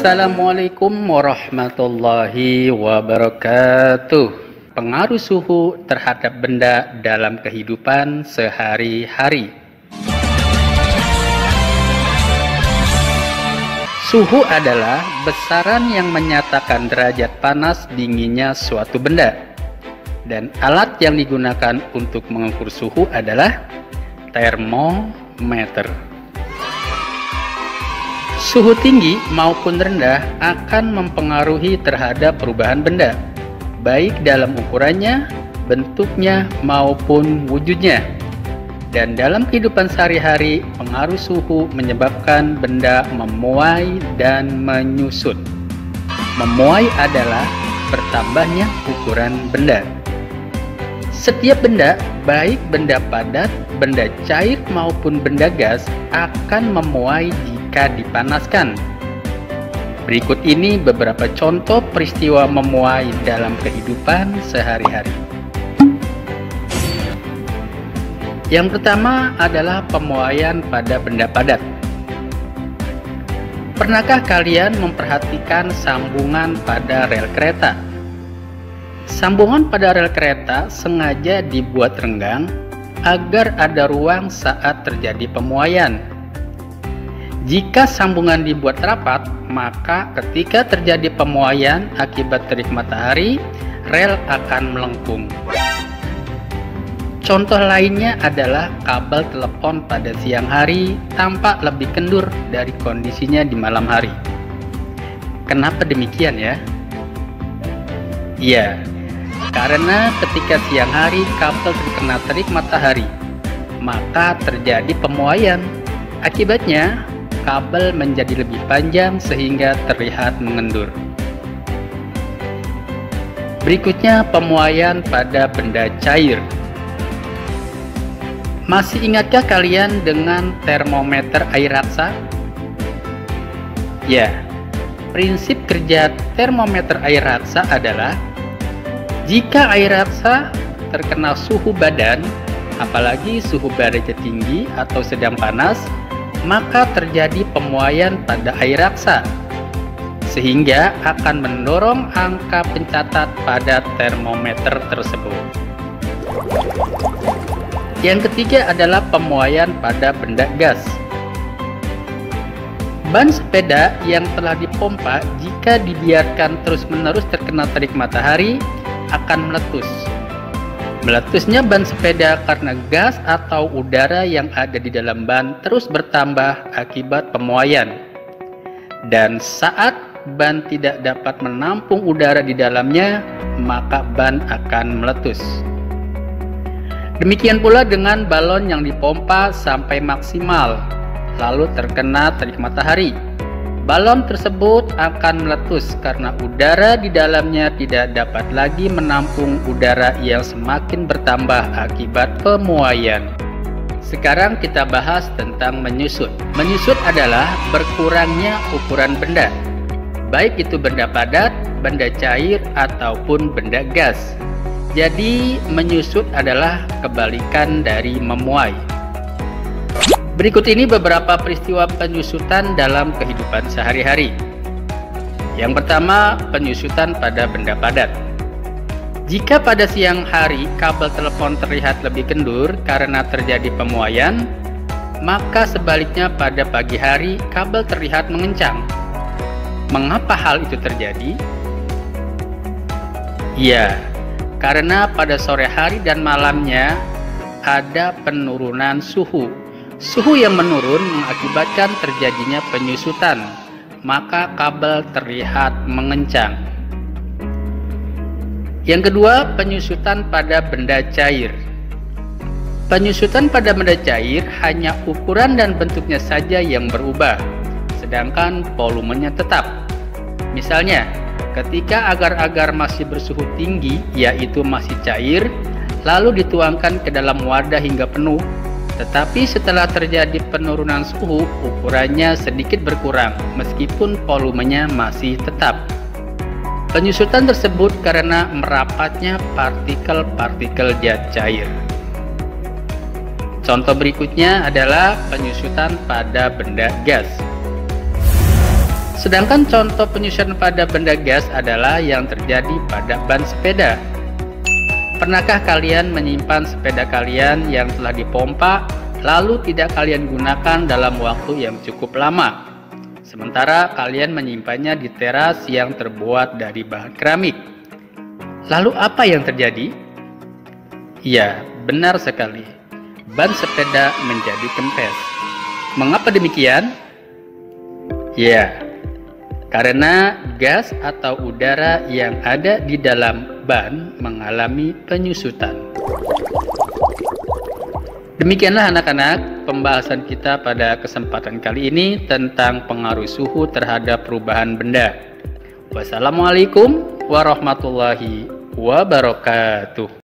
Assalamualaikum warahmatullahi wabarakatuh. Pengaruh suhu terhadap benda dalam kehidupan sehari-hari. Suhu adalah besaran yang menyatakan derajat panas dinginnya suatu benda. Dan alat yang digunakan untuk mengukur suhu adalah termometer. Suhu tinggi maupun rendah akan mempengaruhi terhadap perubahan benda, baik dalam ukurannya, bentuknya, maupun wujudnya. Dan dalam kehidupan sehari-hari, pengaruh suhu menyebabkan benda memuai dan menyusut. Memuai adalah bertambahnya ukuran benda. Setiap benda, baik benda padat, benda cair maupun benda gas, akan memuai jika dipanaskan. Berikut ini beberapa contoh peristiwa memuai dalam kehidupan sehari-hari. Yang pertama adalah pemuaian pada benda padat. Pernahkah kalian memperhatikan sambungan pada rel kereta? Sambungan pada rel kereta sengaja dibuat renggang agar ada ruang saat terjadi pemuaian. Jika sambungan dibuat rapat, maka ketika terjadi pemuaian akibat terik matahari, rel akan melengkung. Contoh lainnya adalah kabel telepon pada siang hari tampak lebih kendur dari kondisinya di malam hari. Kenapa demikian ya? Iya, karena ketika siang hari kabel terkena terik matahari, maka terjadi pemuaian. Akibatnya, kabel menjadi lebih panjang sehingga terlihat mengendur. Berikutnya, pemuaian pada benda cair. Masih ingatkah kalian dengan termometer air raksa? Ya, prinsip kerja termometer air raksa adalah jika air raksa terkena suhu badan, apalagi suhu derajat tinggi atau sedang panas, maka terjadi pemuaian pada air raksa, sehingga akan mendorong angka pencatat pada termometer tersebut. Yang ketiga adalah pemuaian pada benda gas. Ban sepeda yang telah dipompa jika dibiarkan terus-menerus terkena terik matahari akan meletus. Meletusnya ban sepeda karena gas atau udara yang ada di dalam ban terus bertambah akibat pemuaian. Dan saat ban tidak dapat menampung udara di dalamnya, maka ban akan meletus. Demikian pula dengan balon yang dipompa sampai maksimal, lalu terkena terik matahari. Balon tersebut akan meletus karena udara di dalamnya tidak dapat lagi menampung udara yang semakin bertambah akibat pemuaian. Sekarang kita bahas tentang menyusut. Menyusut adalah berkurangnya ukuran benda, baik itu benda padat, benda cair, ataupun benda gas. Jadi, menyusut adalah kebalikan dari memuai. Berikut ini beberapa peristiwa penyusutan dalam kehidupan sehari-hari. Yang pertama, penyusutan pada benda padat. Jika pada siang hari kabel telepon terlihat lebih kendur karena terjadi pemuaian, maka sebaliknya pada pagi hari kabel terlihat mengencang. Mengapa hal itu terjadi? Ya, karena pada sore hari dan malamnya ada penurunan suhu. Suhu yang menurun mengakibatkan terjadinya penyusutan, maka kabel terlihat mengencang. Yang kedua, penyusutan pada benda cair. Penyusutan pada benda cair hanya ukuran dan bentuknya saja yang berubah, sedangkan volumenya tetap. Misalnya, ketika agar-agar masih bersuhu tinggi, yaitu masih cair, lalu dituangkan ke dalam wadah hingga penuh, tetapi setelah terjadi penurunan suhu, ukurannya sedikit berkurang, meskipun volumenya masih tetap. Penyusutan tersebut karena merapatnya partikel-partikel zat cair. Contoh berikutnya adalah penyusutan pada benda gas. Sedangkan contoh penyusutan pada benda gas adalah yang terjadi pada ban sepeda. Pernahkah kalian menyimpan sepeda kalian yang telah dipompa lalu tidak kalian gunakan dalam waktu yang cukup lama? Sementara kalian menyimpannya di teras yang terbuat dari bahan keramik. Lalu apa yang terjadi? Ya, benar sekali. Ban sepeda menjadi kempes. Mengapa demikian? Ya, karena gas atau udara yang ada di dalam ban mengalami penyusutan. Demikianlah anak-anak pembahasan kita pada kesempatan kali ini tentang pengaruh suhu terhadap perubahan benda. Wassalamualaikum warahmatullahi wabarakatuh.